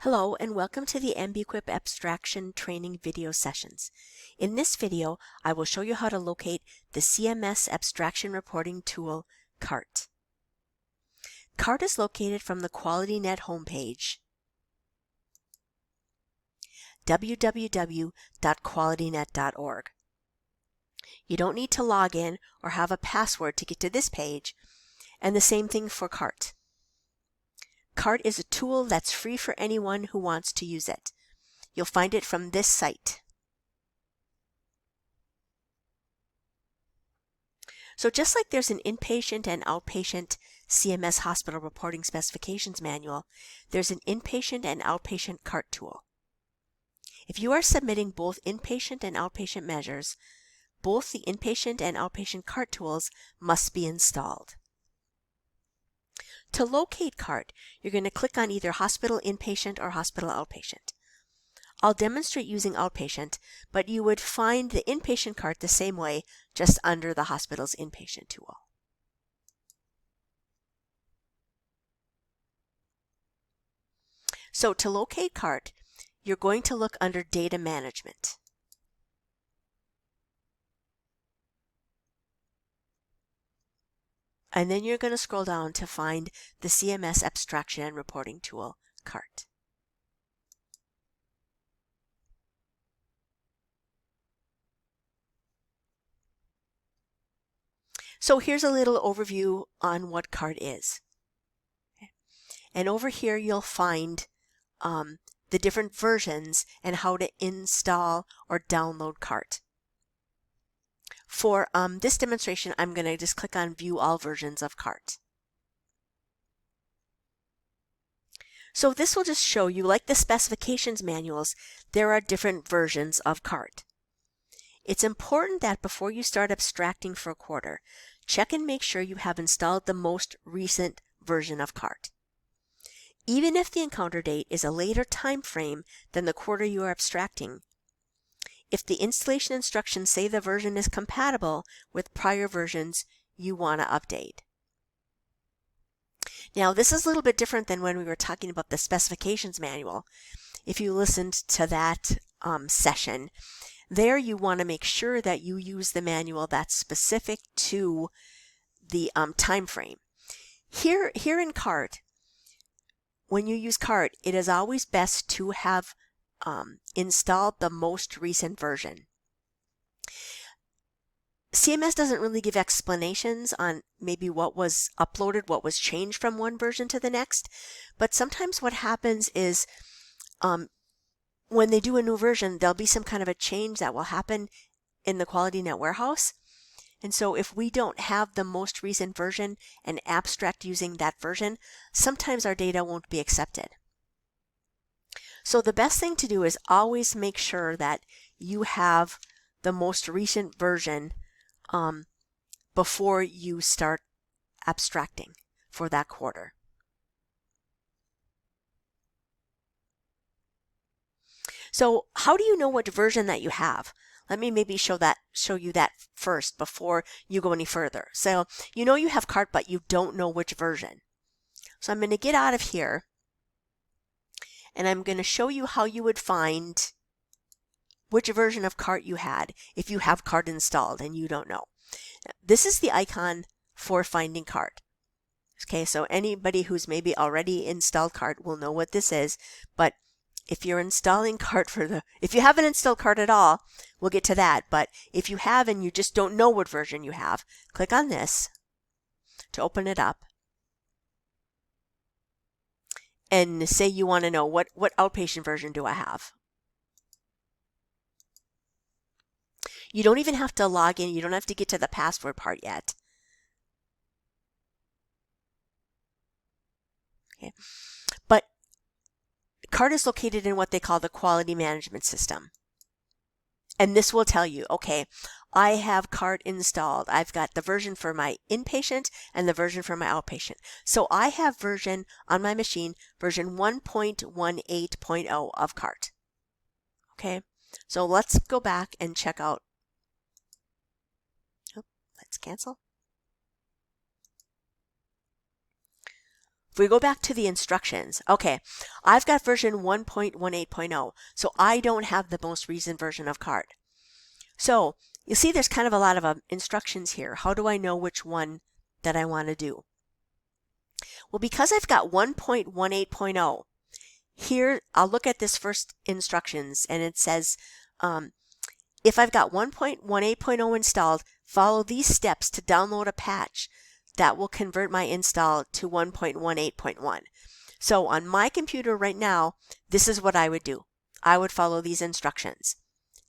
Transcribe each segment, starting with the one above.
Hello and welcome to the AmbiQuip Abstraction training video sessions. In this video, I will show you how to locate the CMS abstraction reporting tool, CART. CART is located from the QualityNet homepage, www.qualitynet.org. You don't need to log in or have a password to get to this page, and the same thing for CART. CART is a tool that's free for anyone who wants to use it. You'll find it from this site. So just like there's an inpatient and outpatient CMS hospital reporting specifications manual, there's an inpatient and outpatient CART tool. If you are submitting both inpatient and outpatient measures, both the inpatient and outpatient CART tools must be installed. To locate CART, you're going to click on either Hospital Inpatient or Hospital Outpatient. I'll demonstrate using Outpatient, but you would find the Inpatient CART the same way, just under the hospital's Inpatient tool. So to locate CART, you're going to look under Data Management. And then you're going to scroll down to find the CMS Abstraction and Reporting tool, CART. So here's a little overview on what CART is. And over here you'll find the different versions and how to install or download CART. For this demonstration, I'm going to just click on View All Versions of CART. So this will just show you, like the specifications manuals, there are different versions of CART. It's important that before you start abstracting for a quarter, check and make sure you have installed the most recent version of CART. Even if the encounter date is a later time frame than the quarter you are abstracting, if the installation instructions say the version is compatible with prior versions, you want to update. Now, this is a little bit different than when we were talking about the specifications manual. If you listened to that session, there you want to make sure that you use the manual that's specific to the time frame. Here in CART, when you use CART, it is always best to have installed the most recent version. CMS doesn't really give explanations on maybe what was uploaded, what was changed from one version to the next, but sometimes what happens is when they do a new version, there'll be some kind of a change that will happen in the QualityNet warehouse. And so if we don't have the most recent version and abstract using that version, sometimes our data won't be accepted. So the best thing to do is always make sure that you have the most recent version before you start abstracting for that quarter. So how do you know what version that you have? Let me maybe show you that first before you go any further. So you know you have CART, but you don't know which version. So I'm going to get out of here, and I'm going to show you how you would find which version of CART you had if you have CART installed and you don't know. This is the icon for finding CART. Okay, so anybody who's maybe already installed CART will know what this is, but if you're installing CART if you haven't installed CART at all, we'll get to that, but if you have and you just don't know what version you have, click on this to open it up. And say you want to know what outpatient version do I have. You don't even have to log in. You don't have to get to the password part yet. Okay. But CART is located in what they call the quality management system. And this will tell you, okay, I have CART installed. I've got the version for my inpatient and the version for my outpatient. So I have version on my machine, version 1.18.0 of CART. Okay, so let's go back and check out. Oh, let's cancel. if we go back to the instructions, okay, I've got version 1.18.0, so I don't have the most recent version of CART. So you see there's kind of a lot of instructions here. How do I know which one that I want to do? Well, because I've got 1.18.0, here I'll look at this first instructions, and it says, if I've got 1.18.0 installed, follow these steps to download a patch that will convert my install to 1.18.1. So on my computer right now, this is what I would do. I would follow these instructions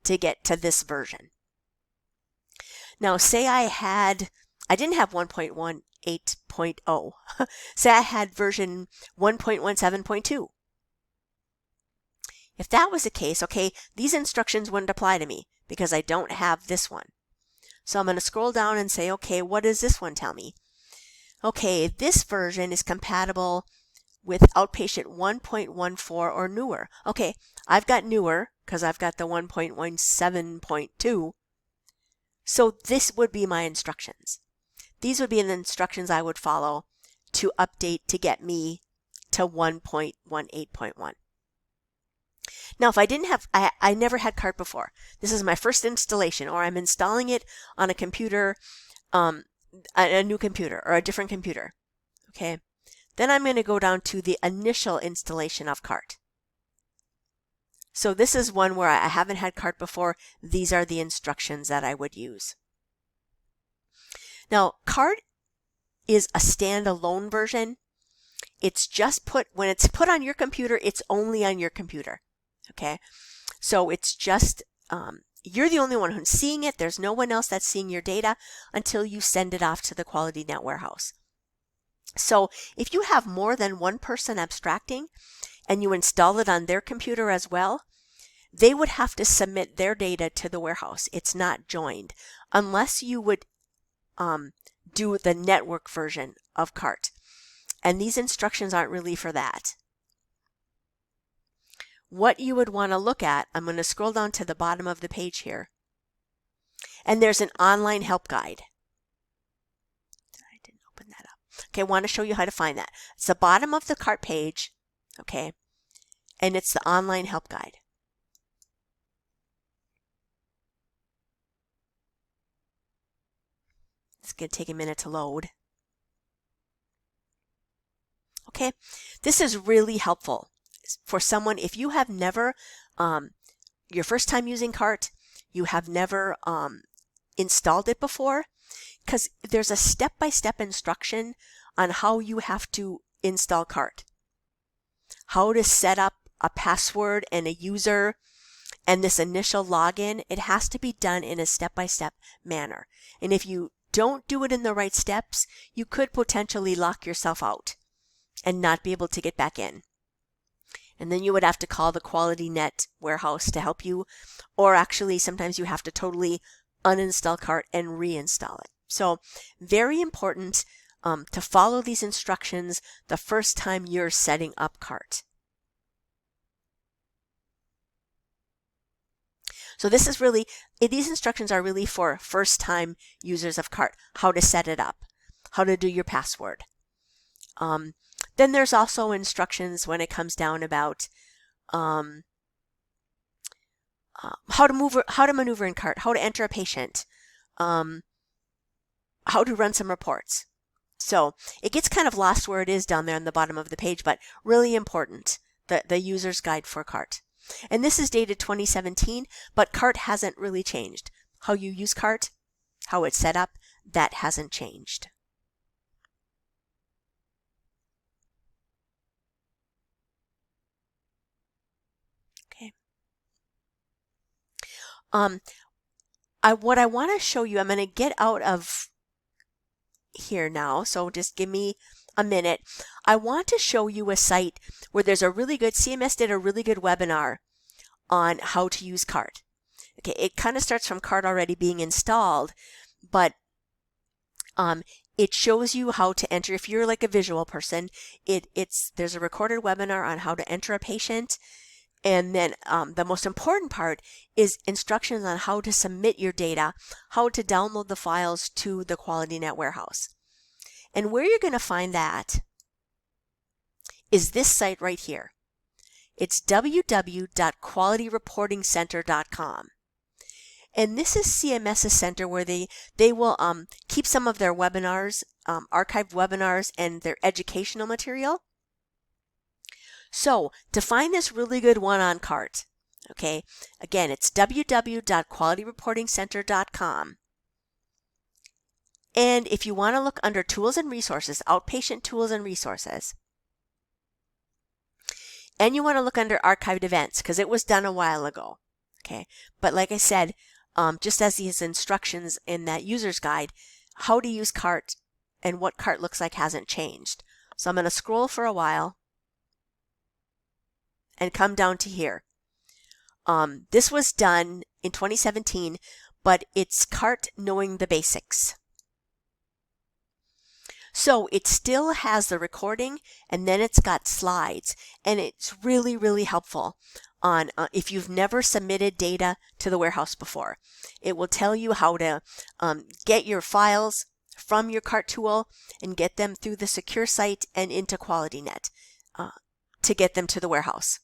to get to this version. Now, say I didn't have 1.18.0. Say I had version 1.17.2. If that was the case, okay, these instructions wouldn't apply to me because I don't have this one. So I'm going to scroll down and say, okay, what does this one tell me? Okay, this version is compatible with Outpatient 1.14 or newer. Okay, I've got newer because I've got the 1.17.2. So this would be my instructions. These would be the instructions I would follow to update to get me to 1.18.1. Now, if I didn't have, I never had CART before. This is my first installation, or I'm installing it on a computer, a new computer or a different computer. Okay. Then I'm going to go down to the initial installation of CART. So this is one where I haven't had CART before. These are the instructions that I would use. Now, CART is a standalone version. It's just when it's put on your computer, it's only on your computer. Okay. So it's just, you're the only one who's seeing it. There's no one else that's seeing your data until you send it off to the QualityNet warehouse. So if you have more than one person abstracting and you install it on their computer as well, they would have to submit their data to the warehouse. It's not joined unless you would do the network version of CART. And these instructions aren't really for that. What you would want to look at, I'm going to scroll down to the bottom of the page here. And there's an online help guide. I didn't open that up. Okay, I want to show you how to find that. It's the bottom of the CART page, okay, and it's the online help guide. It's going to take a minute to load. Okay, this is really helpful for someone, if you have never, your first time using CART, you have never installed it before, because there's a step-by-step instruction on how you have to install CART. How to set up a password and a user and this initial login. It has to be done in a step-by-step manner. And if you don't do it in the right steps, you could potentially lock yourself out and not be able to get back in. And then you would have to call the QualityNet warehouse to help you, or actually sometimes you have to totally uninstall CART and reinstall it. So very important to follow these instructions the first time you're setting up CART. So this is really, these instructions are really for first-time users of CART, how to set it up, how to do your password. Then there's also instructions when it comes down about how to maneuver in CART, how to enter a patient, how to run some reports. So it gets kind of lost where it is down there on the bottom of the page, but really important, the user's guide for CART. And this is dated 2017, but CART hasn't really changed. How you use CART, how it's set up, that hasn't changed. Okay. What I want to show you, I'm going to get out of here now, so just give me a minute. I want to show you a site where there's a really good, CMS did a really good webinar on how to use CART. Okay, it kind of starts from CART already being installed, but it shows you how to enter. If you're like a visual person, there's a recorded webinar on how to enter a patient. And then the most important part is instructions on how to submit your data, how to download the files to the QualityNet warehouse. And where you're going to find that is this site right here. It's www.qualityreportingcenter.com. And this is CMS's center where they will keep some of their webinars, archived webinars, and their educational material. So to find this really good one on CART, okay, again, it's www.qualityreportingcenter.com. And if you want to look under Tools and Resources, Outpatient Tools and Resources, and you want to look under Archived Events, because it was done a while ago, okay? But like I said, just as these instructions in that user's guide, how to use CART and what CART looks like hasn't changed. So I'm going to scroll for a while and come down to here. This was done in 2017, but it's CART Knowing the Basics. So it still has the recording, and then it's got slides, and it's really, really helpful on if you've never submitted data to the warehouse before. It will tell you how to get your files from your CART tool and get them through the secure site and into QualityNet to get them to the warehouse.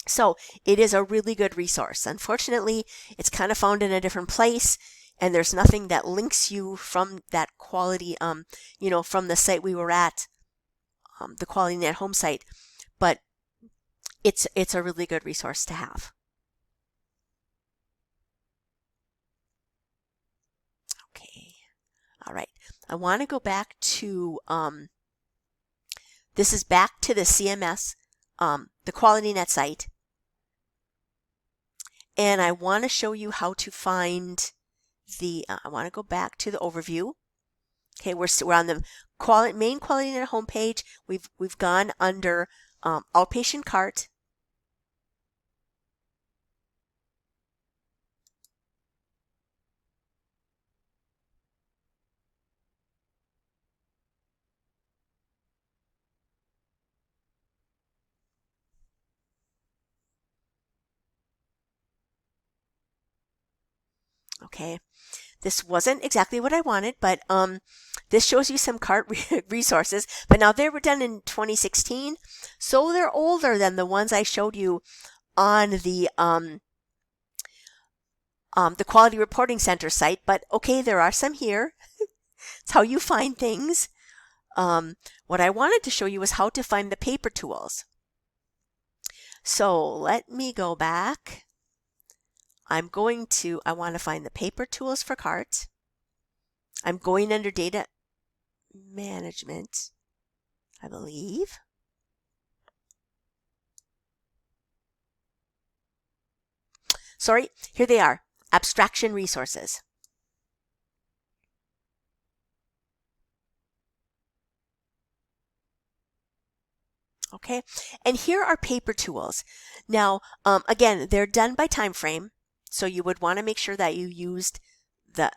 So it is a really good resource. Unfortunately, it's kind of found in a different place, and there's nothing that links you from that quality, from the site we were at, the QualityNet home site, but it's a really good resource to have. Okay, all right. I want to go back to, this is back to the CMS, the QualityNet site, and I want to show you how to find I want to go back to the overview. Okay, we're on the main QualityNet homepage. We've gone under Outpatient CART. Okay, this wasn't exactly what I wanted, but this shows you some CART resources. But now they were done in 2016, so they're older than the ones I showed you on the Quality Reporting Center site. But okay, there are some here. It's how you find things. What I wanted to show you is how to find the paper tools. So let me go back. I want to find the paper tools for CART. I'm going under Data Management, I believe. Sorry, here they are, Abstraction Resources. Okay, and here are paper tools. Now, again, they're done by time frame. So you would want to make sure that you used the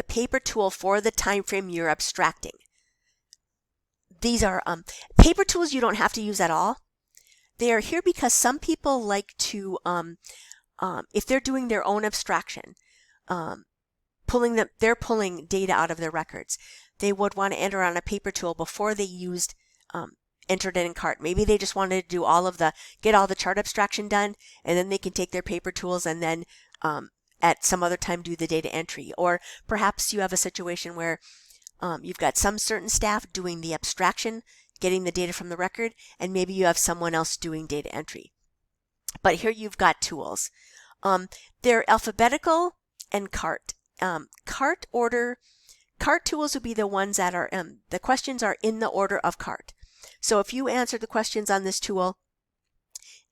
paper tool for the time frame you're abstracting. These are paper tools you don't have to use at all. They are here because some people like to, if they're doing their own abstraction, they're pulling data out of their records. They would want to enter on a paper tool before they entered it in CART. Maybe they just wanted to do get all the chart abstraction done, and then they can take their paper tools and then at some other time do the data entry. Or perhaps you have a situation where you've got some certain staff doing the abstraction, getting the data from the record, and maybe you have someone else doing data entry. But here you've got tools. They're alphabetical and CART. CART tools would be the ones that are, the questions are in the order of CART. So if you answered the questions on this tool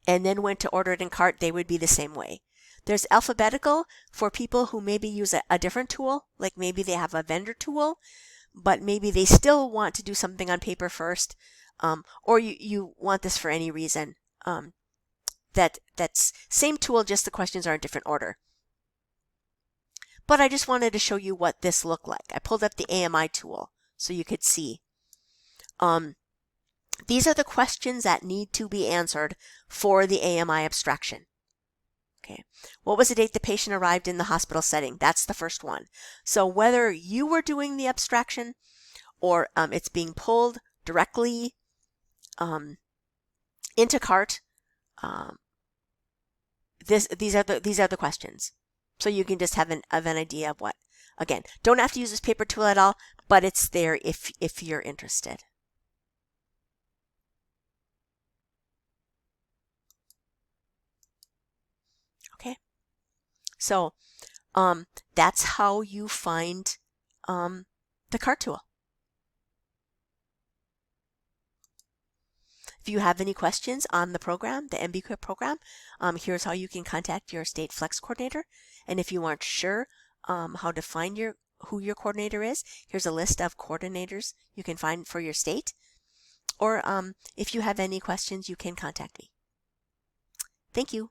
and then went to order it in CART, they would be the same way. There's alphabetical for people who maybe use a different tool, like maybe they have a vendor tool, but maybe they still want to do something on paper first, or you want this for any reason. That's same tool, just the questions are in different order. But I just wanted to show you what this looked like. I pulled up the AMI tool so you could see. These are the questions that need to be answered for the AMI abstraction. Okay. What was the date the patient arrived in the hospital setting? That's the first one. So whether you were doing the abstraction or it's being pulled directly into cart. These are the questions. So you can just have an idea of what. Again, don't have to use this paper tool at all, but it's there if you're interested. Okay. So that's how you find the cart tool. If you have any questions on the program, the MBQuip program, here's how you can contact your state flex coordinator. And if you aren't sure how to find who your coordinator is, here's a list of coordinators you can find for your state. Or if you have any questions, you can contact me. Thank you.